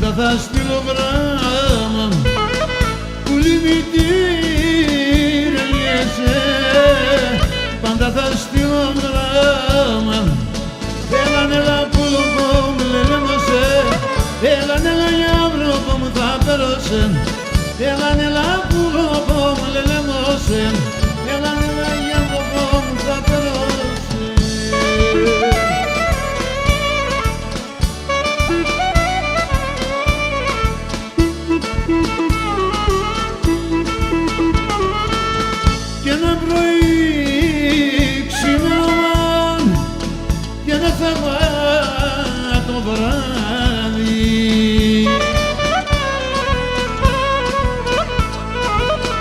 πάντα θα στείλω γράμμα που λυπητήριεσαι, πάντα θα στείλω γράμμα. Έλα πουλοκό μου λελέμωσε, έλα για άνθρωπο μου θα πέρωσε, έλα πουλοκό μου λελέμωσε, έλα για άνθρωπο μου θα πέρωσε. Και ένα πρωί ξημερώμαν και ένα Σαββάτο βράδυ,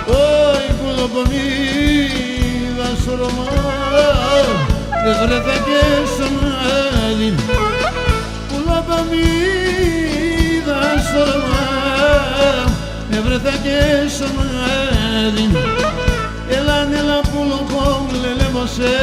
όι πουλοκομίδα στο Ρωμά και βρέθηκε στο μάδι, πουλοκομίδα στο Ρωμά και βρέθηκε στο μάδι. Έλα πουλοκό μου λελέμωσε,